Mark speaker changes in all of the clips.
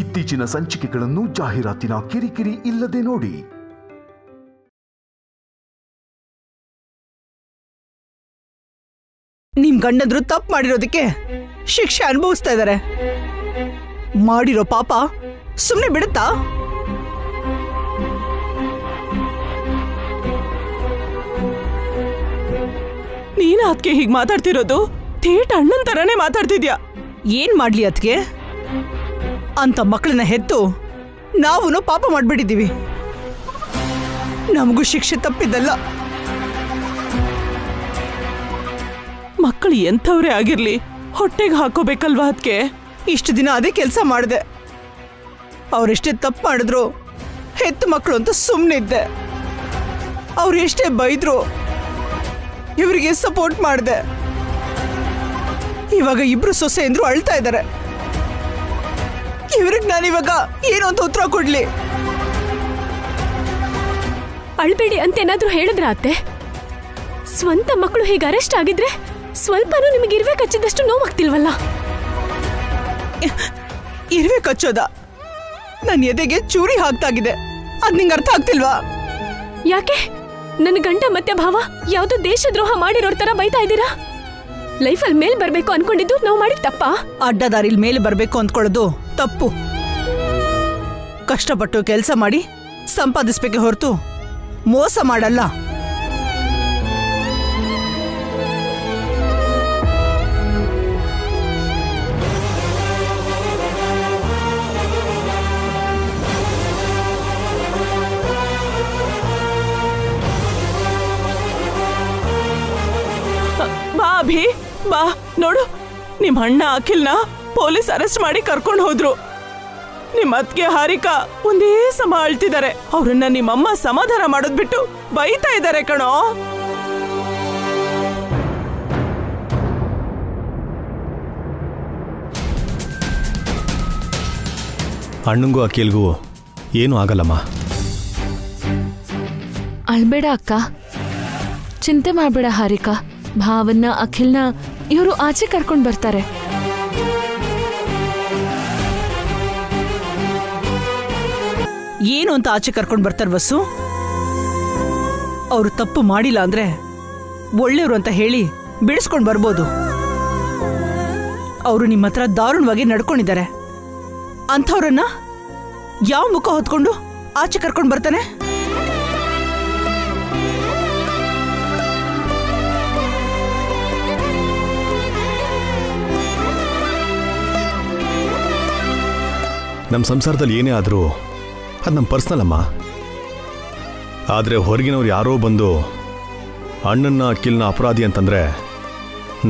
Speaker 1: ಇತ್ತೀಚಿನ ಸಂಚಿಕೆಗಳನ್ನು ಜಾಹೀರಾತಿನ ಕಿರಿಕಿರಿ ಇಲ್ಲದೆ ನೋಡಿ.
Speaker 2: ನಿಮ್ ಗಂಡಂದ್ರು ತಪ್ಪು ಮಾಡಿರೋದಕ್ಕೆ ಶಿಕ್ಷೆ ಅನುಭವಿಸ್ತಾ ಇದ್ದಾರೆ. ಮಾಡಿರೋ ಪಾಪ ಸುಮ್ಮನೆ ಬಿಡುತ್ತಾ?
Speaker 3: ನೀನ ಅದಕ್ಕೆ ಹೀಗೆ ಮಾತಾಡ್ತಿರೋದು? ಥೇಟ್ ಅಣ್ಣನ್ ತರನೇ ಮಾತಾಡ್ತಿದ್ಯಾ.
Speaker 2: ಏನ್ ಮಾಡ್ಲಿ ಅದಕ್ಕೆ? ಅಂತ ಮಕ್ಕಳನ್ನ ಹೆತ್ತು ನಾವು ಪಾಪ ಮಾಡ್ಬಿಟ್ಟಿದ್ದೀವಿ. ನಮಗೂ ಶಿಕ್ಷೆ ತಪ್ಪಿದ್ದಲ್ಲ.
Speaker 3: ಮಕ್ಕಳು ಎಂಥವ್ರೇ ಆಗಿರ್ಲಿ ಹೊಟ್ಟೆಗೆ ಹಾಕೋಬೇಕಲ್ವಾ ಅದಕ್ಕೆ?
Speaker 2: ಇಷ್ಟು ದಿನ ಅದೇ ಕೆಲಸ ಮಾಡಿದೆ. ಅವರೆಷ್ಟೇ ತಪ್ಪು ಮಾಡಿದ್ರು ಹೆತ್ತು ಮಕ್ಕಳು ಅಂತ ಸುಮ್ಮನಿದ್ದೆ. ಅವ್ರು ಎಷ್ಟೇ ಬೈದ್ರು ಇವರಿಗೆ ಸಪೋರ್ಟ್ ಮಾಡಿದೆ. ಇವಾಗ ಇಬ್ರು ಸೊಸೆ ಅಂದ್ರು ಅಳ್ತಾ ಇದ್ದಾರೆ. ಇವ್ರಿಗೆ ನಾನಿವಾಗ ಏನು ಅಂತ ಉತ್ತರ ಕೊಡ್ಲಿ?
Speaker 4: ಅಳ್ಬೇಡಿ ಅಂತ ಏನಾದ್ರೂ ಹೇಳಿದ್ರ ಅತ್ತೆ? ಸ್ವಂತ ಮಕ್ಕಳು ಹೀಗೆ ಅರೆಸ್ಟ್ ಆಗಿದ್ರೆ ಸ್ವಲ್ಪನೂ ನಿಮಗೆ ಇರುವೆ ಕಚ್ಚಿದಷ್ಟು ನೋವಾಗ್ತಿಲ್ವಲ್ಲ?
Speaker 2: ಇರುವೆ ಕಚ್ಚೋದ? ನನ್ನ ಎದೆಗೆ ಚೂರಿ ಹಾಕ್ತಾಗಿದೆ. ಅದ್ ನಿಂಗೆ ಅರ್ಥ ಆಗ್ತಿಲ್ವಾ?
Speaker 4: ಯಾಕೆ ನನ್ನ ಗಂಡ ಮತ್ತೆ ಭಾವ ಯಾವ್ದೋ ದೇಶದ್ರೋಹ ಮಾಡಿರೋರ್ ತರ ಬೈತಾ ಇದ್ದೀರಾ? ಲೈಫಲ್ಲಿ ಮೇಲ್ ಬರ್ಬೇಕು ಅನ್ಕೊಂಡಿದ್ದು ನಾವು ಮಾಡಿದ ತಪ್ಪ?
Speaker 2: ಅಡ್ಡದಾರಿಲ್ ಮೇಲೆ ಬರ್ಬೇಕು ಅಂದ್ಕೊಳ್ಳೋದು ತಪ್ಪು. ಕಷ್ಟಪಟ್ಟು ಕೆಲಸ ಮಾಡಿ ಸಂಪಾದಿಸ್ಬೇಕೆ ಹೊರತು ಮೋಸ ಮಾಡಲ್ಲ.
Speaker 3: ಬಾ ಅಭಿ ಬಾ, ನೋಡು ನಿಮ್ ಅಣ್ಣ ಅಖಿಲ್ನ ಪೊಲೀಸ್ ಅರೆಸ್ಟ್ ಮಾಡಿ ಕರ್ಕೊಂಡು ಹೋದ್ರು. ನಿಮ್ ಅತ್ಗೆ ಹಾರಿಕಾ ಒಂದೇ ಸಮ ಅಳ್ತಿದ್ದಾರೆ. ಅವ್ರನ್ನ ನಿಮ್ಮಮ್ಮ ಸಮಾಧಾನ ಮಾಡೋದ್ ಬಿಟ್ಟು ಬೈತಾ ಇದ್ದಾರೆ ಕಣೋ.
Speaker 5: ಅಣ್ಣಂಗೂ ಅಖಿಲ್ಗೂ ಏನೂ ಆಗಲ್ಲಮ್ಮ.
Speaker 6: ಅಳ್ಬೇಡ ಅಕ್ಕ, ಚಿಂತೆ ಮಾಡ್ಬೇಡ ಹಾರಿಕಾ. ಭಾವನ್ನ ಅಖಿಲ್ನ ಇವರು ಆಚೆ ಕರ್ಕೊಂಡು ಬರ್ತಾರೆ.
Speaker 2: ಏನು ಅಂತ ಆಚೆ ಕರ್ಕೊಂಡು ಬರ್ತಾರೆ ಬಸ್ಸು? ಅವರು ತಪ್ಪು ಮಾಡಿಲ್ಲ ಅಂದ್ರೆ ಒಳ್ಳೆಯವರು ಅಂತ ಹೇಳಿ ಬಿಡಿಸ್ಕೊಂಡು ಬರ್ಬೋದು. ಅವರು ನಿಮ್ಮ ಹತ್ರ ದಾರುಣವಾಗಿ ನಡ್ಕೊಂಡಿದ್ದಾರೆ. ಅಂಥವ್ರನ್ನ ಯಾವ ಮುಖ ಹೊತ್ಕೊಂಡು ಆಚೆ ಕರ್ಕೊಂಡು ಬರ್ತಾನೆ?
Speaker 5: ನಮ್ಮ ಸಂಸಾರದಲ್ಲಿ ಏನೇ ಆದರೂ ಅದು ನಮ್ಮ ಪರ್ಸ್ನಲ್ ಅಮ್ಮ. ಆದರೆ ಹೊರಗಿನವ್ರು ಯಾರೋ ಬಂದು ಅಣ್ಣನ್ನ ಅಖಿಲ್ನ ಅಪರಾಧಿ ಅಂತಂದರೆ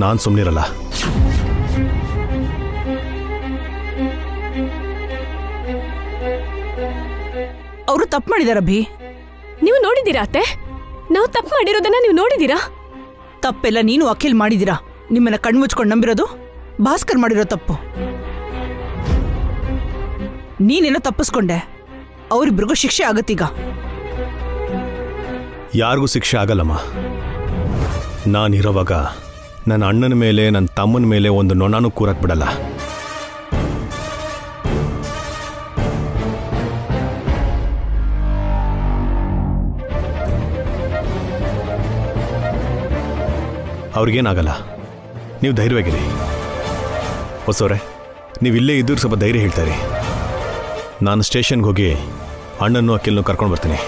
Speaker 5: ನಾನು ಸುಮ್ಮನಿರಲ್ಲ.
Speaker 2: ಅವರು ತಪ್ಪು ಮಾಡಿದಾರ ಅಭಿ.
Speaker 4: ನೀವು ನೋಡಿದೀರಾ ಅತ್ತೆ? ನಾವು ತಪ್ಪು ಮಾಡಿರೋದನ್ನ ನೀವು ನೋಡಿದೀರಾ?
Speaker 2: ತಪ್ಪೆಲ್ಲ ನೀನು ಅಖಿಲ್ ಮಾಡಿದೀರಾ. ನಿಮ್ಮನ್ನ ಕಣ್ಮುಚ್ಕೊಂಡು ನಂಬಿರೋದು ಭಾಸ್ಕರ್ ಮಾಡಿರೋ ತಪ್ಪು. ನೀನೇನೋ ತಪ್ಪಿಸ್ಕೊಂಡೆ. ಅವರಿಬ್ರಿಗೂ ಶಿಕ್ಷೆ ಆಗತ್ತೀಗ.
Speaker 5: ಯಾರಿಗೂ ಶಿಕ್ಷೆ ಆಗಲ್ಲಮ್ಮ. ನಾನಿರೋವಾಗ ನನ್ನ ಅಣ್ಣನ ಮೇಲೆ ನನ್ನ ತಮ್ಮನ ಮೇಲೆ ಒಂದು ನೊಣನೂ ಕೂರಕ್ಕೆ ಬಿಡಲ್ಲ. ಅವ್ರಿಗೇನಾಗಲ್ಲ, ನೀವು ಧೈರ್ಯವಾಗಿರಿ. ಹೊಸವ್ರೆ, ನೀವು ಇಲ್ಲೇ ಇದ್ದೂರು ಸ್ವಲ್ಪ ಧೈರ್ಯ ಹೇಳ್ತಾರೆ. ನಾನು ಸ್ಟೇಷನ್ಗೆ ಹೋಗಿ ಅಣ್ಣನ್ನು ಅಖಿಲ್ನು ಕರ್ಕೊಂಡು ಬರ್ತೀನಿ.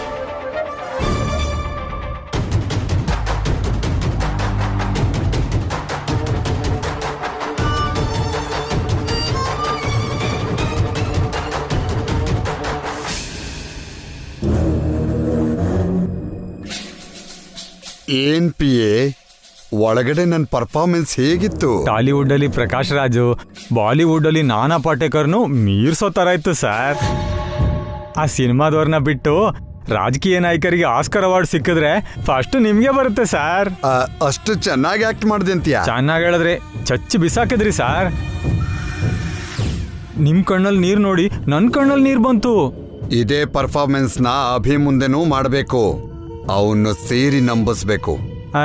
Speaker 7: ಏನ್ ಪಿ ಎ, ಒಳಗಡೆ ನನ್ನ ಪರ್ಫಾರ್ಮೆನ್ಸ್ ಹೇಗಿತ್ತು?
Speaker 8: ಟಾಲಿವುಡ್ ಅಲ್ಲಿ ಪ್ರಕಾಶ್ ರಾಜು, ಬಾಲಿವುಡ್ ಅಲ್ಲಿ ನಾನಾ ಪಾಟೇಕರ್ನು ಮೀರ್ಸೋ ತರ ಇತ್ತು ಸರ್. ಆ ಸಿನಿಮಾದವ್ರನ್ನ ಬಿಟ್ಟು ರಾಜಕೀಯ ನಾಯಕರಿಗೆ ಆಸ್ಕರ್ ಅವಾರ್ಡ್ ಸಿಕ್ಕಿದ್ರೆ ಫಸ್ಟ್ ನಿಮ್ಗೆ ಬರುತ್ತೆ ಸರ್.
Speaker 7: ಅಷ್ಟು ಚೆನ್ನಾಗಿ ಆಕ್ಟ್ ಮಾಡಿದೆ ಅಂತೀಯ?
Speaker 8: ಚೆನ್ನಾಗಿ ಹೇಳಿದ್ರೆ ಚಚ್ಚಿ ಬಿಸಾಕಿದ್ರಿ ಸರ್. ನಿಮ್ ಕಣ್ಣಲ್ಲಿ ನೀರ್ ನೋಡಿ ನನ್ ಕಣ್ಣಲ್ಲಿ ನೀರ್ ಬಂತು.
Speaker 7: ಇದೇ ಪರ್ಫಾರ್ಮೆನ್ಸ್ ನ ಅಭಿ ಮುಂದೆನೂ ಮಾಡಬೇಕು. ಅವನು ಸೇರಿ ನಂಬಿಸ್ಬೇಕು.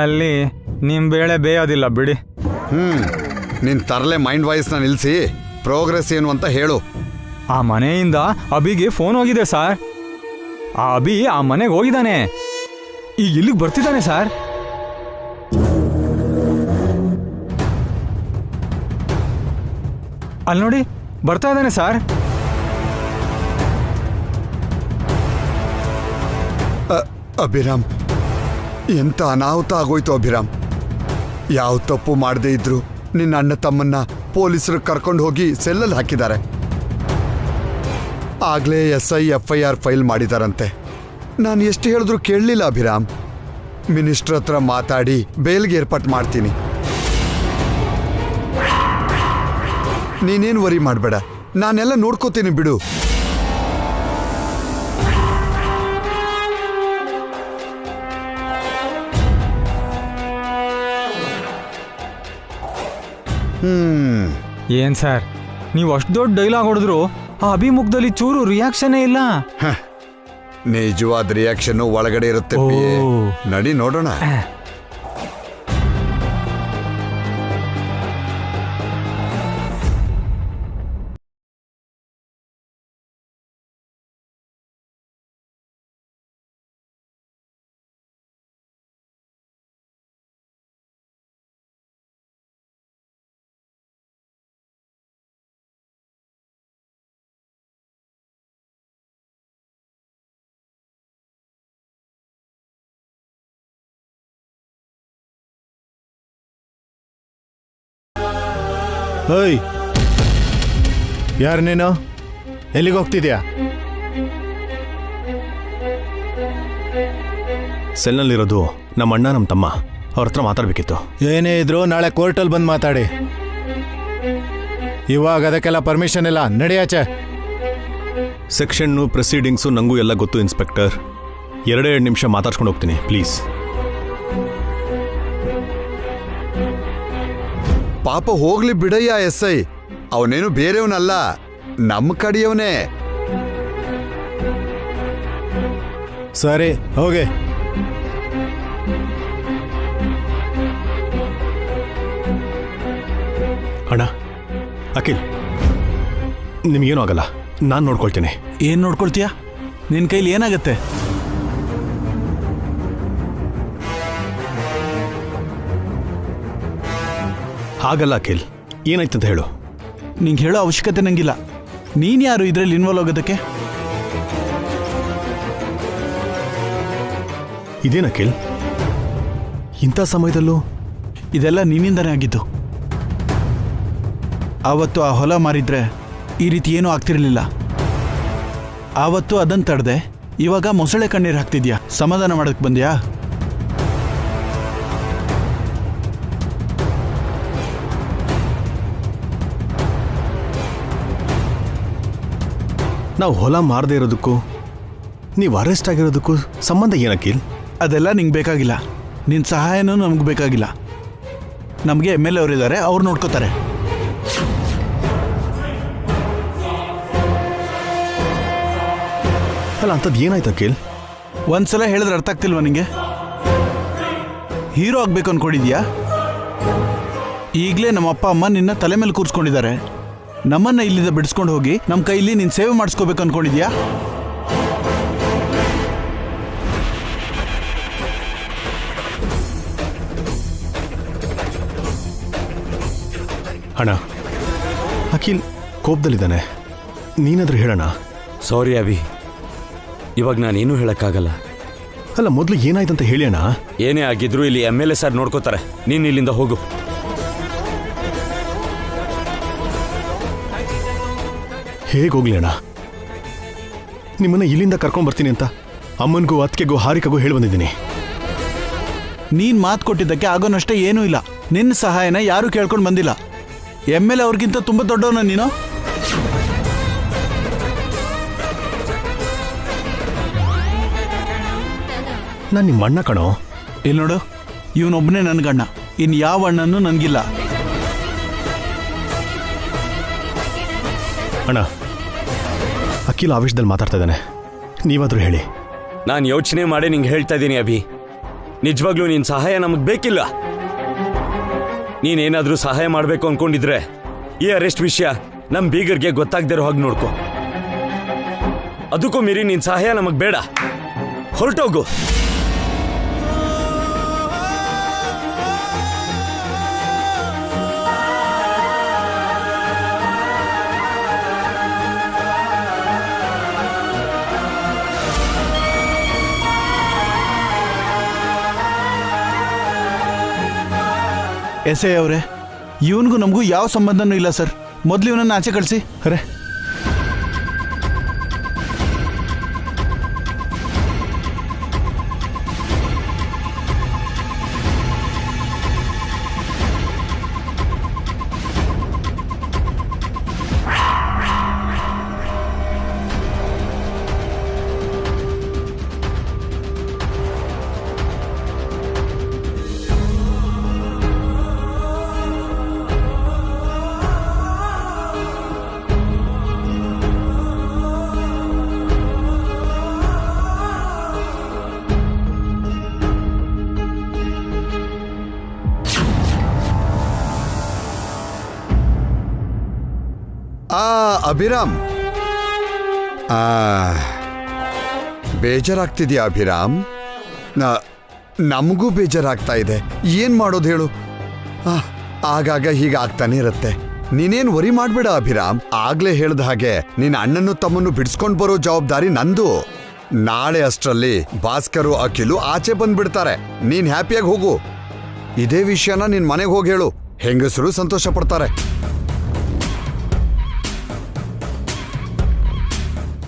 Speaker 8: ಅಲ್ಲಿ ನಿಮ್ ಬೇಳೆ ಬೇಯೋದಿಲ್ಲ ಬಿಡಿ.
Speaker 7: ನಿನ್ ತರಲೆ ಮೈಂಡ್ ವಾಯ್ಸ್ ನ ನಿಲ್ಸಿ ಪ್ರೋಗ್ರೆಸ್ ಏನು ಅಂತ ಹೇಳು.
Speaker 8: ಆ ಮನೆಯಿಂದ ಅಭಿಗೆ ಫೋನ್ ಹೋಗಿದೆ ಸರ್. ಆ ಅಭಿ ಆ ಮನೆಗೆ ಹೋಗಿದ್ದಾನೆ, ಈಗ ಇಲ್ಲಿಗೆ ಬರ್ತಿದ್ದಾನೆ ಸರ್. ಅಲ್ಲಿ ನೋಡಿ, ಬರ್ತಾ ಇದ್ದಾನೆ ಸರ್.
Speaker 7: ಅಭಿರಾಮ್, ಎಂತ ಅನಾಹುತ ಆಗೋಯ್ತು ಅಭಿರಾಮ್. ಯಾವ ತಪ್ಪು ಮಾಡದೇ ಇದ್ರು ನಿನ್ನ ಅಣ್ಣ ತಮ್ಮನ್ನ ಪೊಲೀಸರು ಕರ್ಕೊಂಡು ಹೋಗಿ ಸೆಲ್ಲಲ್ಲಿ ಹಾಕಿದ್ದಾರೆ. ಆಗ್ಲೇ FIR ಫೈಲ್ ಮಾಡಿದಾರಂತೆ. ನಾನು ಎಷ್ಟು ಹೇಳಿದ್ರು ಕೇಳಲಿಲ್ಲ ಅಭಿರಾಮ್. ಮಿನಿಸ್ಟ್ರ್ ಹತ್ರ ಮಾತಾಡಿ ಬೇಲ್ಗೆ ಏರ್ಪಾಟ್ ಮಾಡ್ತೀನಿ. ನೀನೇನು ವರಿ ಮಾಡಬೇಡ, ನಾನೆಲ್ಲ ನೋಡ್ಕೋತೀನಿ ಬಿಡು.
Speaker 8: ಏನ್ ಸರ್, ನೀವು ಅಷ್ಟು ದೊಡ್ಡ ಡೈಲಾಗ್ ಹೊಡೆದ್ರು ಆ ಅಭಿಮುಖದಲ್ಲಿ ಚೂರು ರಿಯಾಕ್ಷನ್ನೇ ಇಲ್ಲ.
Speaker 7: ನಿಜವಾದ ರಿಯಾಕ್ಷನ್ ಒಳಗಡೆ ಇರುತ್ತೆ. ನಡಿ ನೋಡೋಣ.
Speaker 9: ಓಯ್, ಯಾರು ನೀನು? ಎಲ್ಲಿಗೆ ಹೋಗ್ತಿದ್ಯಾ?
Speaker 5: ಸೆಲ್ನಲ್ಲಿರೋದು ನಮ್ಮ ಅಣ್ಣ ನಮ್ಮ ತಮ್ಮ, ಅವ್ರ ಹತ್ರ ಮಾತಾಡ್ಬೇಕಿತ್ತು.
Speaker 9: ಏನೇ ಇದ್ರು ನಾಳೆ ಕೋರ್ಟಲ್ಲಿ ಬಂದು ಮಾತಾಡಿ. ಇವಾಗ ಅದಕ್ಕೆಲ್ಲ ಪರ್ಮಿಷನ್ ಇಲ್ಲ, ನಡಿಯಾಚೆ.
Speaker 5: ಸೆಕ್ಷನ್ನು ಪ್ರೊಸೀಡಿಂಗ್ಸು ನನಗೂ ಎಲ್ಲ ಗೊತ್ತು ಇನ್ಸ್ಪೆಕ್ಟರ್. 2 ನಿಮಿಷ ಮಾತಾಡ್ಸ್ಕೊಂಡು ಹೋಗ್ತೀನಿ ಪ್ಲೀಸ್.
Speaker 7: ಪಾಪ ಹೋಗ್ಲಿ ಬಿಡಯ್ಯ SI, ಅವನೇನು ಬೇರೆಯವನಲ್ಲ, ನಮ್ಮ ಕಡೆಯವನೇ.
Speaker 9: ಸರಿ, ಹೋಗಿ.
Speaker 5: ಅಣ್ಣ, ಅಖಿಲ್, ನಿಮಗೇನು ಆಗಲ್ಲ, ನಾನು ನೋಡ್ಕೊಳ್ತೀನಿ.
Speaker 10: ಏನು ನೋಡ್ಕೊಳ್ತೀಯಾ? ನಿನ್ನ ಕೈಲಿ ಏನಾಗತ್ತೆ?
Speaker 5: ಆಗಲ್ಲ ಅಖಿಲ್, ಏನಾಯ್ತಂತ ಹೇಳು.
Speaker 10: ನಿಂಗೆ ಹೇಳೋ ಅವಶ್ಯಕತೆ ನಂಗಿಲ್ಲ. ನೀನು ಯಾರು ಇದರಲ್ಲಿ ಇನ್ವಾಲ್ವ್ ಆಗೋದಕ್ಕೆ?
Speaker 5: ಇದೇನು ಅಖಿಲ್, ಇಂಥ ಸಮಯದಲ್ಲೂ?
Speaker 10: ಇದೆಲ್ಲ ನಿನ್ನಿಂದನೇ ಆಗಿದ್ದು. ಆವತ್ತು ಆ ಹೊಲ ಮಾರಿದ್ರೆ ಈ ರೀತಿ ಏನೂ ಆಗ್ತಿರಲಿಲ್ಲ. ಆವತ್ತು ಅದನ್ನು ತಡೆದೆ, ಇವಾಗ ಮೊಸಳೆ ಕಣ್ಣೀರು ಹಾಕ್ತಿದ್ಯಾ. ಸಮಾಧಾನ ಮಾಡೋಕ್ಕೆ ಬಂದ್ಯಾ?
Speaker 5: ನಾವು ಹೊಲ ಮಾರದೇ ಇರೋದಕ್ಕೂ ನೀವು ಅರೆಸ್ಟ್ ಆಗಿರೋದಕ್ಕೂ ಸಂಬಂಧ ಏನಕ್ಕಿಲ್?
Speaker 10: ಅದೆಲ್ಲ ನಿಂಗೆ ಬೇಕಾಗಿಲ್ಲ. ನಿನ್ನ ಸಹಾಯನೂ ನಮ್ಗೆ ಬೇಕಾಗಿಲ್ಲ. ನಮಗೆ MLA ಅವರಿದ್ದಾರೆ, ಅವ್ರು ನೋಡ್ಕೋತಾರೆ.
Speaker 5: ಅಲ್ಲ, ಅಂಥದ್ದು ಏನಾಯ್ತು ಅಖಿಲ್?
Speaker 10: ಒಂದ್ಸಲ ಹೇಳಿದ್ರೆ ಅರ್ಥ ಆಗ್ತಿಲ್ವಾ ನಿಂಗೆ? ಹೀರೋ ಆಗ್ಬೇಕು ಅನ್ಕೊಂಡಿದ್ಯಾ? ಈಗಲೇ ನಮ್ಮ ಅಪ್ಪ ಅಮ್ಮ ನಿನ್ನ ತಲೆ ಮೇಲೆ ಕೂರಿಸ್ಕೊಂಡಿದ್ದಾರೆ. ನಮ್ಮನ್ನ ಇಲ್ಲಿಂದ ಬಿಡಿಸ್ಕೊಂಡು ಹೋಗಿ ನಮ್ಮ ಕೈಲಿ ನೀನು ಸೇವೆ ಮಾಡಿಸ್ಕೋಬೇಕು ಅನ್ಕೊಂಡಿದ್ಯಾ?
Speaker 5: ಅಣ್ಣ, ಅಖಿಲ್ ಕೋಪದಲ್ಲಿದ್ದಾನೆ, ನೀನಾದ್ರೂ ಹೇಳೋಣ.
Speaker 11: ಸಾರಿ ಅಭಿ, ಇವಾಗ ನಾನೇನು ಹೇಳಕ್ಕಾಗಲ್ಲ.
Speaker 5: ಅಲ್ಲ, ಮೊದಲು ಏನಾಯ್ತಂತ ಹೇಳಿ ಅಣ್ಣ.
Speaker 11: ಏನೇ ಆಗಿದ್ರು ಇಲ್ಲಿ MLA ಸರ್ ನೋಡ್ಕೋತಾರೆ. ನೀನು ಇಲ್ಲಿಂದ ಹೋಗು.
Speaker 5: ಹೇಗೋಗ್ಲಿ ಅಣ್ಣ, ನಿಮ್ಮನ್ನ ಇಲ್ಲಿಂದ ಕರ್ಕೊಂಡ್ ಬರ್ತೀನಿ ಅಂತ ಅಮ್ಮನಿಗೂ ಅತ್ತಿಗೆಗೂ ಹಾರಿಕಗೂ ಹೇಳಿ ಬಂದಿದ್ದೀನಿ.
Speaker 10: ನೀನು ಮಾತು ಕೊಟ್ಟಿದ್ದಕ್ಕೆ ಆಗೋನಷ್ಟೇ ಏನೂ ಇಲ್ಲ. ನಿನ್ನ ಸಹಾಯನ ಯಾರೂ ಕೇಳ್ಕೊಂಡು ಬಂದಿಲ್ಲ. MLA ಅವ್ರಿಗಿಂತ ತುಂಬ ದೊಡ್ಡವನ ನೀನು.
Speaker 5: ನಾನು ನಿಮ್ಮ ಅಣ್ಣ ಕಣೋ.
Speaker 10: ಇಲ್ಲಿ ನೋಡು, ಇವನೊಬ್ಬನೇ ನನ್ಗಣ್ಣ, ಇನ್ನು ಯಾವ ಅಣ್ಣನೂ ನನಗಿಲ್ಲ.
Speaker 5: ಅಣ್ಣ, ಅಖಿಲ್ ಆವೇಶದಲ್ಲಿ ಮಾತಾಡ್ತಾ ಇದ್ದಾನೆ, ನೀವಾದ್ರೂ ಹೇಳಿ.
Speaker 11: ನಾನು ಯೋಚನೆ ಮಾಡಿ ನಿಂಗೆ ಹೇಳ್ತಾ ಇದ್ದೀನಿ ಅಭಿ, ನಿಜವಾಗ್ಲೂ ನಿನ್ನ ಸಹಾಯ ನಮಗೆ ಬೇಕಿಲ್ಲ. ನೀನೇನಾದ್ರೂ ಸಹಾಯ ಮಾಡಬೇಕು ಅನ್ಕೊಂಡಿದ್ರೆ ಈ ಅರೆಸ್ಟ್ ವಿಷಯ ನಮ್ಮ ಬೀಗರ್ಗೆ ಗೊತ್ತಾಗ್ದಿರೋ ಹಾಗೆ ನೋಡ್ಕೊ. ಅದಕ್ಕೂ ಮೀರಿ ನಿನ್ ಸಹಾಯ ನಮಗ್ ಬೇಡ. ಹೊರಟೋಗು.
Speaker 10: ಎಸ್ ಐ ಅವರೇ, ಇವನಿಗೂ ನಮಗೂ ಯಾವ ಸಂಬಂಧನೂ ಇಲ್ಲ ಸರ್. ಮೊದಲು ಇವನನ್ನು ಆಚೆ ಕಳಿಸಿ.
Speaker 9: ಅರೆ,
Speaker 7: ಅಭಿರಾಮ್, ಬೇಜಾರಾಗ್ತಿದ್ಯಾ ಅಭಿರಾಮ್? ನಮಗೂ ಬೇಜಾರಾಗ್ತಾ ಇದೆ. ಏನ್ ಮಾಡೋದು ಹೇಳು? ಆಗಾಗ ಹೀಗಾಗ್ತಾನೆ ಇರುತ್ತೆ. ನೀನೇನ್ ವರಿ ಮಾಡ್ಬೇಡ ಅಭಿರಾಮ್. ಆಗ್ಲೇ ಹೇಳ್ದ ಹಾಗೆ ನಿನ್ನ ಅಣ್ಣನ್ನು ತಮ್ಮನ್ನು ಬಿಡಿಸ್ಕೊಂಡ್ ಬರೋ ಜವಾಬ್ದಾರಿ ನಂದು. ನಾಳೆ ಅಷ್ಟರಲ್ಲಿ ಭಾಸ್ಕರು ಅಖಿಲು ಆಚೆ ಬಂದ್ಬಿಡ್ತಾರೆ. ನೀನ್ ಹ್ಯಾಪಿಯಾಗಿ ಹೋಗು. ಇದೇ ವಿಷಯನ ನಿನ್ ಮನೆಗೆ ಹೋಗಿ ಹೇಳು. ಹೆಂಗಸರು ಸಂತೋಷ ಪಡ್ತಾರೆ.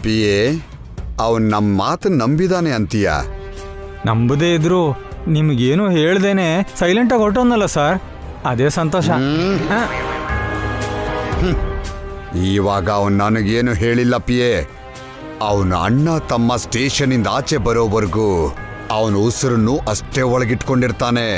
Speaker 7: ಪಿಯೇ, ಅವನ್ ನಮ್ಮ ಮಾತು ನಂಬಿದಾನೆ ಅಂತೀಯ?
Speaker 8: ನಂಬದೇ ಇದ್ರು ನಿಮ್ಗೇನು ಹೇಳ್ದೇನೆ ಸೈಲೆಂಟಾಗಿ ಹೊರಟೋನಲ್ಲ ಸರ್, ಅದೇ ಸಂತೋಷ.
Speaker 7: ಇವಾಗ ಅವನ್ ನನಗೇನು ಹೇಳಿಲ್ಲ ಪಿಯೇ. ಅವನ ಅಣ್ಣ ತಮ್ಮ ಸ್ಟೇಷನಿಂದ ಆಚೆ ಬರೋವರೆಗೂ ಅವನ ಉಸಿರನ್ನು ಅಷ್ಟೇ ಒಳಗಿಟ್ಕೊಂಡಿರ್ತಾನೆ.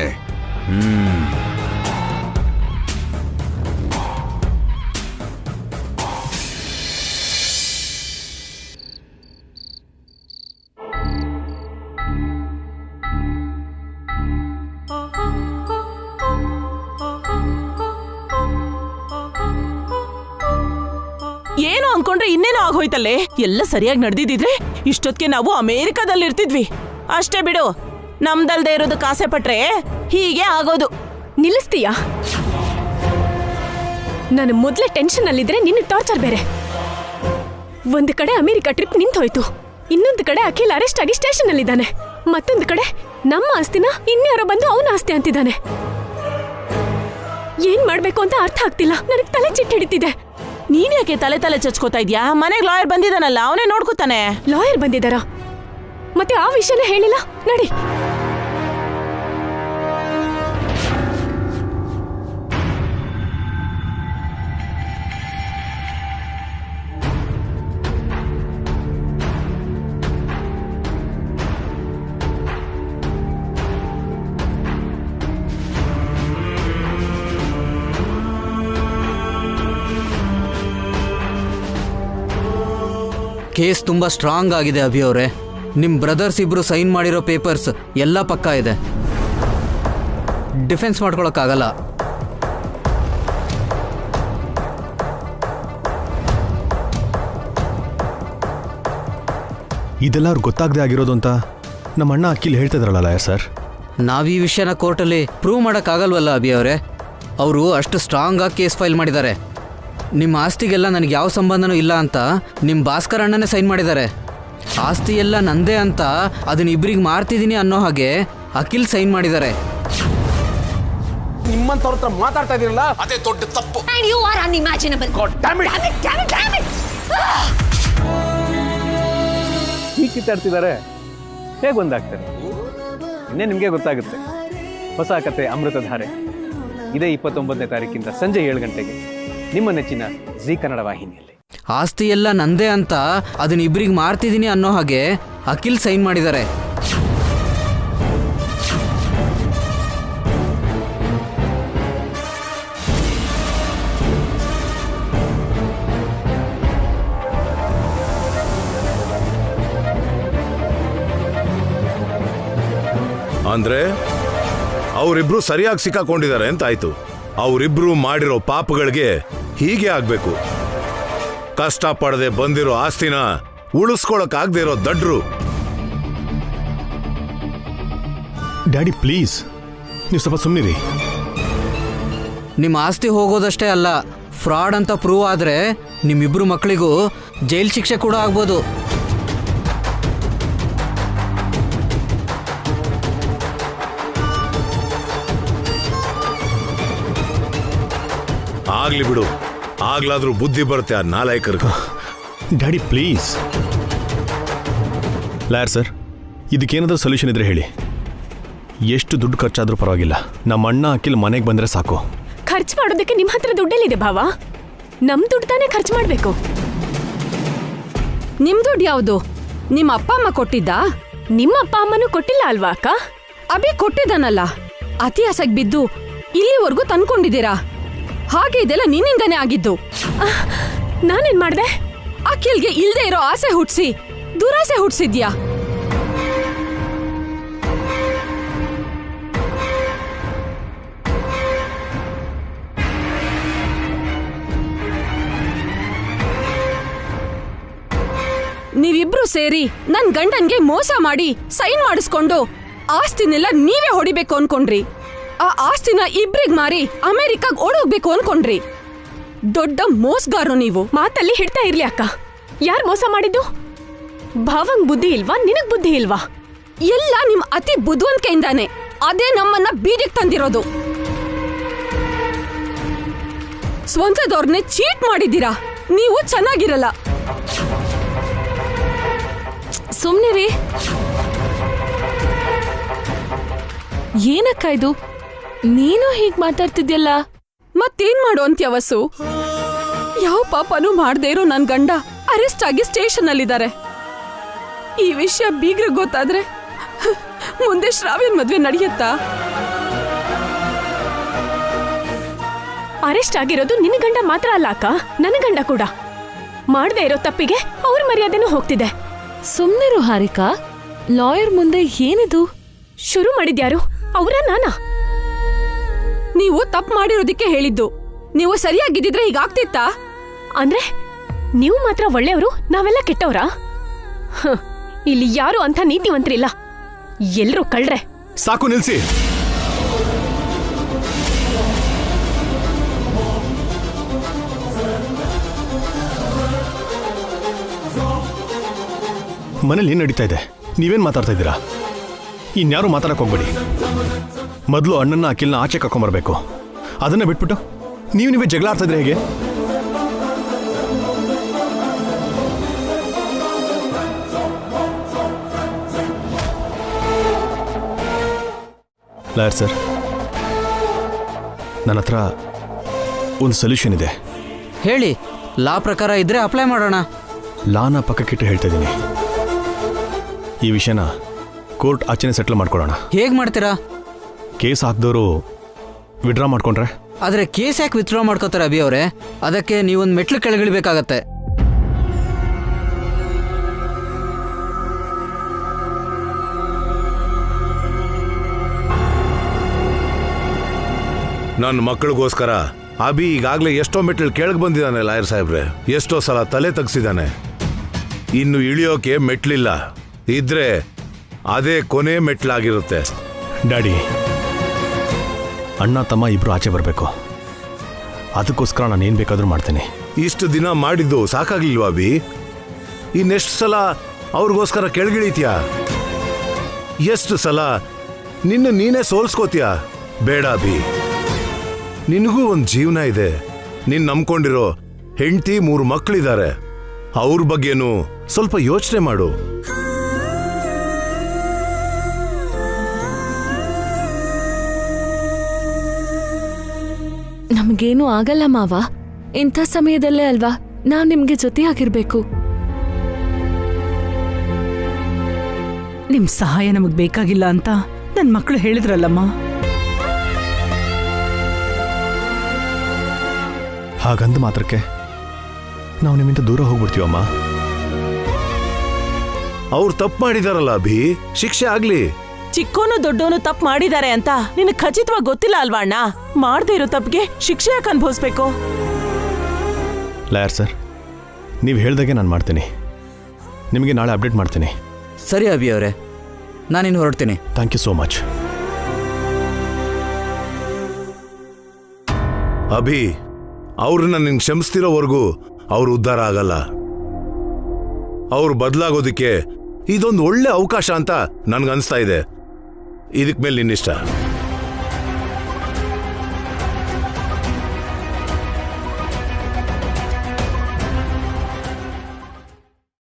Speaker 3: ಏನು ಅನ್ಕೊಂಡ್ರೆ ಇನ್ನೇನೋ ಆಗೋಯ್ತಲ್ಲೇ. ಎಲ್ಲ ಸರಿಯಾಗಿ ನಡೆದಿದ್ರೆ ಇಷ್ಟೊತ್ತಿಗೆ ನಾವು ಅಮೇರಿಕಾದಲ್ಲಿ ಇರ್ತಿದ್ವಿ. ಅಷ್ಟೇ ಬಿಡು, ನಮ್ದಲ್ದೇ ಇರೋದಕ್ಕೆ ಆಸೆ ಪಟ್ರೆ ಹೀಗೆ ಆಗೋದು.
Speaker 4: ನಿಲ್ಲಿಸ್ತೀಯಾ? ನಾನು ಮೊದಲೇ ಟೆನ್ಷನ್ ಅಲ್ಲಿದ್ರೆ ನಿನ್ನ ಟಾರ್ಚರ್ ಬೇರೆ. ಒಂದು ಕಡೆ ಅಮೆರಿಕ ಟ್ರಿಪ್ ನಿಂತೋಯ್ತು, ಇನ್ನೊಂದು ಕಡೆ ಅಖಿಲ್ ಅರೆಸ್ಟ್ ಆಗಿ ಸ್ಟೇಷನ್ ಅಲ್ಲಿದ್ದಾನೆ, ಮತ್ತೊಂದು ಕಡೆ ನಮ್ಮ ಆಸ್ತಿನ ಇನ್ಯಾರೋ ಬಂದು ಅವನ ಆಸ್ತಿ ಅಂತಿದ್ದಾನೆ. ಏನ್ ಮಾಡ್ಬೇಕು ಅಂತ ಅರ್ಥ ಆಗ್ತಿಲ್ಲ. ನನಗೆ ತಲೆ ಚಿಟ್ಟು ಹಿಡಿತಿದೆ.
Speaker 3: ನೀನ್ ಯಾಕೆ ತಲೆ ಚಚ್ಕೋತಾ ಇದ್ಯಾ? ಮನೆಗೆ ಲಾಯರ್ ಬಂದಿದ್ದಾನಲ್ಲ, ಅವನೇ ನೋಡ್ಕೋತಾನೆ.
Speaker 4: ಲಾಯರ್ ಬಂದಿದ್ದಾರ? ಮತ್ತೆ ಆ ವಿಷಯನೇ ಹೇಳಿಲ್ಲ. ನಡಿ.
Speaker 12: ಕೇಸ್ ತುಂಬ ಸ್ಟ್ರಾಂಗ್ ಆಗಿದೆ ಅಭಿ ಅವರೇ. ನಿಮ್ಮ ಬ್ರದರ್ಸ್ ಇಬ್ರು ಸೈನ್ ಮಾಡಿರೋ ಪೇಪರ್ಸ್ ಎಲ್ಲ ಪಕ್ಕಾ ಇದೆ. ಡಿಫೆನ್ಸ್ ಮಾಡ್ಕೊಳಕ್ಕಾಗಲ್ಲ.
Speaker 5: ಇದೆಲ್ಲ ಅವ್ರಿಗೆ ಗೊತ್ತಾಗದೆ ಆಗಿರೋದು ಅಂತ ನಮ್ಮ ಅಣ್ಣ ಅಖಿಲ್ ಹೇಳ್ತಿದ್ರಲ್ಲ ಸರ್.
Speaker 12: ನಾವು ಈ ವಿಷಯನ ಕೋರ್ಟಲ್ಲಿ ಪ್ರೂವ್ ಮಾಡೋಕ್ಕಾಗಲ್ವಲ್ಲ ಅಭಿ ಅವರೇ. ಅವರು ಅಷ್ಟು ಸ್ಟ್ರಾಂಗ್ ಆಗಿ ಕೇಸ್ ಫೈಲ್ ಮಾಡಿದ್ದಾರೆ. ನಿಮ್ಮ ಆಸ್ತಿಗೆಲ್ಲ ನನಗೆ ಯಾವ ಸಂಬಂಧನೂ ಇಲ್ಲ ಅಂತ ನಿಮ್ಮ ಭಾಸ್ಕರ್ ಅಣ್ಣನೇ ಸೈನ್ ಮಾಡಿದ್ದಾರೆ. ಆಸ್ತಿ ಎಲ್ಲ ನಂದೇ ಅಂತ ಅದನ್ನ ಇಬ್ಬರಿಗೆ ಮಾರ್ತಿದ್ದೀನಿ ಅನ್ನೋ ಹಾಗೆ ಅಖಿಲ್ ಸೈನ್ ಮಾಡಿದ್ದಾರೆ.
Speaker 13: ನಿಮ್ಮಂತವ್ರ ಹತ್ರ ಮಾತಾಡ್ತಾ ಇದೀರಲ್ಲ, ಅದೇ ದೊಡ್ಡ ತಪ್ಪು.
Speaker 14: ಹೀಗೆ ಕಿತ್ತಾಡ್ತಿದ್ದಾರೆ, ಹೇಗೆ ಒಂದಾಗ್ತಾರೆ? ಇನ್ನೇ ನಿಮಗೆ ಗೊತ್ತಾಗುತ್ತೆ. ಹೊಸ ಕತೆ ಅಮೃತಧಾರೆ ಇದೇ 29ನೇ ತಾರೀಕಿಂದ ಸಂಜೆ 7 ಗಂಟೆಗೆ ನಿಮ್ಮ ನೆಚ್ಚಿನ ಜೀ ಕನ್ನಡ ವಾಹಿನಿಯಲ್ಲಿ.
Speaker 12: ಆಸ್ತಿ ಎಲ್ಲ ನಂದೇ ಅಂತ ಅದನ್ನ ಇಬ್ಬರಿಗೆ ಮಾರ್ತಿದ್ದೀನಿ ಅನ್ನೋ ಹಾಗೆ ಅಖಿಲ್ ಸೈನ್ ಮಾಡಿದ್ದಾರೆ.
Speaker 15: ಅಂದ್ರೆ ಅವರಿಬ್ರು ಸರಿಯಾಗಿ ಸಿಕ್ಕಾಕೊಂಡಿದ್ದಾರೆ ಅಂತ ಆಯ್ತು. ಅವರಿಬ್ರು ಮಾಡಿರೋ ಪಾಪಗಳಿಗೆ ಹೀಗೆ ಆಗ್ಬೇಕು. ಕಷ್ಟ ಪಡದೆ ಬಂದಿರೋ ಆಸ್ತಿನ ಉಳಿಸ್ಕೊಳಕ್ಕಾಗದೇ ಇರೋ ದಡ್ರು.
Speaker 5: ಡ್ಯಾಡಿ ಪ್ಲೀಸ್, ನೀವು ಸ್ವಲ್ಪ ಸುಮ್ಮನಿರಿ.
Speaker 12: ನಿಮ್ಮ ಆಸ್ತಿ ಹೋಗೋದಷ್ಟೇ ಅಲ್ಲ, ಫ್ರಾಡ್ ಅಂತ ಪ್ರೂವ್ ಆದ್ರೆ ನಿಮ್ಮಿಬ್ರು ಮಕ್ಕಳಿಗೂ ಜೈಲ್ ಶಿಕ್ಷೆ ಕೂಡ ಆಗ್ಬೋದು.
Speaker 15: ಆಗ್ಲಿ ಬಿಡು, ಆಗ್ಲಾದ್ರೂ ಬುದ್ಧಿ ಬರುತ್ತೆ ಆ ನಾಲಾಯಕರಿಗೆ.
Speaker 5: Daddy please. ಲಾಯರ್ ಸರ್, ಇದಕ್ಕೇನಾದ್ರೂ ಸೊಲ್ಯೂಷನ್ ಇದ್ರೆ ಹೇಳಿ. ಎಷ್ಟು ದುಡ್ಡು ಖರ್ಚಾದ್ರೂ ಪರವಾಗಿಲ್ಲ, ನಮ್ಮ ಅಣ್ಣ ಅಖಿಲ್ ಮನೆಗೆ ಬಂದ್ರೆ ಸಾಕು.
Speaker 4: ಖರ್ಚು ಮಾಡೋದಕ್ಕೆ ನಿಮ್ಮ ಹತ್ರ ದುಡ್ಡೆಲ್ಲಿದೆ ಭಾವ? ನಮ್ ದುಡ್ಡು ತಾನೇ ಖರ್ಚು ಮಾಡ್ಬೇಕು.
Speaker 16: ನಿಮ್ ದುಡ್ಡು ಯಾವುದು? ನಿಮ್ಮ ಅಪ್ಪ ಅಮ್ಮ ಕೊಟ್ಟಿದ್ದ?
Speaker 4: ನಿಮ್ಮ ಅಪ್ಪ ಅಮ್ಮನೂ ಕೊಟ್ಟಿಲ್ಲ ಅಲ್ವಾ ಅಕ್ಕ?
Speaker 16: ಅಭಿ ಕೊಟ್ಟಿದ್ದಾನಲ್ಲ, ಅತಿ ಆಸೆಗೆ ಬಿದ್ದು ಇಲ್ಲಿವರೆಗೂ ತಂದ್ಕೊಂಡಿದ್ದೀರಾ. ಹಾಗೆ ಇದೆಲ್ಲ ನಿನ್ನಿಂದಾನೇ ಆಗಿದ್ದು.
Speaker 4: ನಾನೇನ್ ಮಾಡ್ದೆ?
Speaker 16: ಅಖಿಲ್ಗೆ ಇಲ್ದೇ ಇರೋ ಆಸೆ ಹುಟ್ಸಿ ದುರಾಸೆ ಹುಟ್ಸಿದ್ಯಾ? ನೀವಿಬ್ರು ಸೇರಿ ನನ್ ಗಂಡನ್ಗೆ ಮೋಸ ಮಾಡಿ ಸೈನ್ ಮಾಡಿಸ್ಕೊಂಡು ಆಸ್ತಿನೆಲ್ಲ ನೀವೇ ಹೊಡಿಬೇಕು ಅನ್ಕೊಂಡ್ರಿ. ಆ ಆಸ್ತಿನ ಇಬ್ರಿಗ್ ಮಾರಿ ಅಮೆರಿಕಾಗ್ ಓಡೋಗ್ಬೇಕು ಅನ್ಕೊಂಡ್ರಿ. ದೊಡ್ಡ ಮೋಸಗಾರರು ನೀವು.
Speaker 4: ಮಾತಲ್ಲಿ ಹಿಡ್ತಾ ಇರ್ಲಿ ಅಕ್ಕ. ಯಾರ್ ಮೋಸ ಮಾಡಿದ್ದು? ಭಾವಂಗ್ ಬುದ್ಧಿ ಇಲ್ವಾ? ನಿನಗ್ ಬುದ್ಧಿ ಇಲ್ವಾ?
Speaker 16: ಎಲ್ಲ ನಿಮ್ ಅತಿ ಬುದ್ಧಿವಂತಿಕೆಯಿಂದಾನೆ. ಅದೇ ನಮ್ಮನ್ನ ಬೀದಿಗೆ ತಂದಿರೋದು. ಸ್ವಂತದವ್ರನ್ನೇ ಚೀಟ್ ಮಾಡಿದ್ದೀರಾ. ನೀವು ಚೆನ್ನಾಗಿರಲ್ಲ.
Speaker 6: ಸುಮ್ನಿರಿ. ಏನಕ್ಕ ಇದು? ನೀನು ಹೀಗ್ ಮಾತಾಡ್ತಿದ್ಯಲ್ಲ.
Speaker 16: ಮತ್ತೇನ್ ಮಾಡು ಅಂತ್ಯವಸು? ಯಾವ ಪಾಪನೂ ಮಾಡ್ದೇ ಇರೋ ನನ್ ಗಂಡ ಅರೆಸ್ಟ್ ಆಗಿ ಸ್ಟೇಷನ್ ಅಲ್ಲಿದ್ದಾರೆ. ಈ ವಿಷಯ ಬೀಗ್ರಿಗೆ ಗೊತ್ತಾದ್ರೆ ಮುಂದೆ ಶ್ರಾವ್ಯನ್ ಮದ್ವೆ ನಡೆಯುತ್ತಾ?
Speaker 4: ಅರೆಸ್ಟ್ ಆಗಿರೋದು ನಿನ್ನ ಗಂಡ ಮಾತ್ರ ಅಲ್ಲ ಅಕ್ಕ, ನನ್ನ ಗಂಡ ಕೂಡ. ಮಾಡದೇ ಇರೋ ತಪ್ಪಿಗೆ ಅವ್ರ ಮರ್ಯಾದೆನೂ ಹೋಗ್ತಿದೆ.
Speaker 6: ಸುಮ್ನಿರು ಹಾರಿಕಾ. ಲಾಯರ್ ಮುಂದೆ ಏನಿದು?
Speaker 4: ಶುರು ಮಾಡಿದ್ಯಾರು? ಅವರ ನಾನಾ?
Speaker 16: ನೀವು ತಪ್ಪು ಮಾಡಿರೋದಕ್ಕೆ ಹೇಳಿದ್ದು. ನೀವು ಸರಿಯಾಗಿದ್ದಿದ್ರೆ ಹೀಗಾಗ್ತಿತ್ತಾ?
Speaker 4: ಅಂದ್ರೆ ನೀವು ಮಾತ್ರ ಒಳ್ಳೆಯವರು, ನಾವೆಲ್ಲ ಕೆಟ್ಟವರಾ? ಇಲ್ಲಿ ಯಾರು ಅಂತ ನೀತಿವಂತರಿಲ್ಲ, ಎಲ್ರೂ ಕಳ್ರೆ.
Speaker 5: ಸಾಕು, ನಿಲ್ಸಿ. ಮನೇಲಿ ಏನ್ ನಡೀತಾ ಇದೆ? ನೀವೇನ್ ಮಾತಾಡ್ತಾ ಇದ್ದೀರಾ? ಇನ್ಯಾರು ಮಾತಾಡಕ್ ಹೋಗ್ಬೇಡಿ. ಮೊದಲು ಅಣ್ಣನ ಅಖಿಲ್ನ ಆಚೆ ಕರ್ಕೊಂಬರ್ಬೇಕು. ಅದನ್ನ ಬಿಟ್ಬಿಟ್ಟು ನೀವೇ ಜಗಳ ಆಡ್ತಾ ಇದ್ರೆ ಹೇಗೆ? ಲಾಯರ್ ಸರ್, ನನ್ನ ಹತ್ರ ಒಂದು ಸೊಲ್ಯೂಷನ್ ಇದೆ.
Speaker 12: ಹೇಳಿ. ಲಾ ಪ್ರಕಾರ ಇದ್ರೆ ಅಪ್ಲೈ ಮಾಡೋಣ.
Speaker 5: ಲಾನ ಪಕ್ಕಕ್ಕಿಟ್ಟು ಹೇಳ್ತಾ ಇದ್ದೀನಿ. ಈ ವಿಷಯನ ಕೋರ್ಟ್ ಆಚೆನೆ ಸೆಟ್ಲ್ ಮಾಡ್ಕೊಳ್ಳೋಣ.
Speaker 12: ಹೇಗ್ ಮಾಡ್ತೀರಾ?
Speaker 5: ಕೇಸ್ ಹಾಕ್ದವರು ವಿಡ್ರಾ ಮಾಡ್ಕೊಂಡ್ರೆ?
Speaker 12: ಆದ್ರೆ ಕೇಸ್ ಯಾಕೆ ವಿತ್ಡ್ರಾ ಮಾಡ್ಕೋತಾರೆ ಅಭಿ ಅವರೇ? ಅದಕ್ಕೆ ನೀವೊಂದು ಮೆಟ್ಲು ಕೆಳಗಿಳಿಬೇಕಾಗತ್ತೆ.
Speaker 15: ನನ್ನ ಮಕ್ಕಳಿಗೋಸ್ಕರ ಅಭಿ ಈಗಾಗಲೇ ಎಷ್ಟೋ ಮೆಟ್ಲು ಕೆಳಗೆ ಬಂದಿದ್ದಾನೆ ಲಾಯರ್ ಸಾಹೇಬ್ರೆ. ಎಷ್ಟೋ ಸಲ ತಲೆ ತಗ್ಸಿದ್ದಾನೆ. ಇನ್ನು ಇಳಿಯೋಕೆ ಮೆಟ್ಲಿಲ್ಲ. ಇದ್ರೆ ಅದೇ ಕೊನೆ ಮೆಟ್ಲಾಗಿರುತ್ತೆ.
Speaker 5: ಡ್ಯಾಡಿ, ಅಣ್ಣ ತಮ್ಮ ಇಬ್ರು ಆಚೆ ಬರಬೇಕು. ಅದಕ್ಕೋಸ್ಕರ ನಾನು ಏನು ಬೇಕಾದರೂ ಮಾಡ್ತೇನೆ.
Speaker 15: ಇಷ್ಟು ದಿನ ಮಾಡಿದ್ದು ಸಾಕಾಗ್ಲಿಲ್ವಾ ಅಭಿ? ಇನ್ನೆಷ್ಟು ಸಲ ಅವ್ರಿಗೋಸ್ಕರ ಕೆಳಗಿಳಿತೀಯಾ? ಎಷ್ಟು ಸಲ ನೀನೇ ಸೋಲ್ಸ್ಕೋತೀಯಾ? ಬೇಡ ಅಭಿ, ನಿನಗೂ ಒಂದು ಜೀವನ ಇದೆ. ನೀನ್ ನಂಬ್ಕೊಂಡಿರೋ ಹೆಂಡತಿ 3 ಮಕ್ಕಳಿದ್ದಾರೆ. ಅವ್ರ ಬಗ್ಗೆನೂ ಸ್ವಲ್ಪ ಯೋಚನೆ ಮಾಡು.
Speaker 6: ನಮಗೇನು ಆಗಲ್ಲ ಮಾವ. ಇಂಥ ಸಮಯದಲ್ಲೇ ಅಲ್ವಾ ನಾವ್ ನಿಮ್ಗೆ ಜೊತೆಯಾಗಿರ್ಬೇಕು.
Speaker 2: ನಿಮ್ ಸಹಾಯ ನಮಗ್ ಬೇಕಾಗಿಲ್ಲ ಅಂತ ನನ್ ಮಕ್ಕಳು ಹೇಳಿದ್ರಲ್ಲಮ್ಮ.
Speaker 5: ಹಾಗಂದ ಮಾತ್ರಕ್ಕೆ ನಾವು ನಿಮ್ಮಿಂದ ದೂರ ಹೋಗ್ಬಿಡ್ತೀವಮ್ಮ.
Speaker 15: ಅವ್ರು ತಪ್ಪು ಮಾಡಿದಾರಲ್ಲ ಅಭಿ, ಶಿಕ್ಷೆ ಆಗ್ಲಿ.
Speaker 3: ಚಿಕ್ಕೋನು ದೊಡ್ಡೋನು ತಪ್ಪು ಮಾಡಿದ್ದಾರೆ ಅಂತ ನಿನಗೆ ಖಚಿತವಾಗಿ ಗೊತ್ತಿಲ್ಲ ಅಲ್ವಾ ಅಣ್ಣ? ಮಾಡದೇ ಇರೋ ತಪ್ಪಿಗೆ ಶಿಕ್ಷೆ ಯಾಕೆ ಅನುಭವಿಸ್ಬೇಕು?
Speaker 5: ಲಾಯರ್ ಸರ್, ನೀವು ಹೇಳ್ದಾಗೆ ನಾನು ಮಾಡ್ತೀನಿ. ನಿಮಗೆ ನಾಳೆ ಅಪ್ಡೇಟ್ ಮಾಡ್ತೀನಿ.
Speaker 12: ಸರಿ ಅಭಿ ಅವರೇ, ನಾನಿನ್ನು ಹೊರಡ್ತೀನಿ.
Speaker 5: Thank you so much.
Speaker 15: Abhi, ಅವ್ರನ್ನ ನಿನ್ ಕ್ಷಮಿಸ್ತಿರೋವರೆಗೂ ಅವ್ರು ಉದ್ಧಾರ ಆಗಲ್ಲ. ಅವ್ರು ಬದಲಾಗೋದಿಕ್ಕೆ ಇದೊಂದು ಒಳ್ಳೆ ಅವಕಾಶ ಅಂತ ನನ್ಗನ್ಸ್ತಾ ಇದೆ. ಇದಕ್ ಮೇಲೆ ನಿನ್ನಿಷ್ಟ.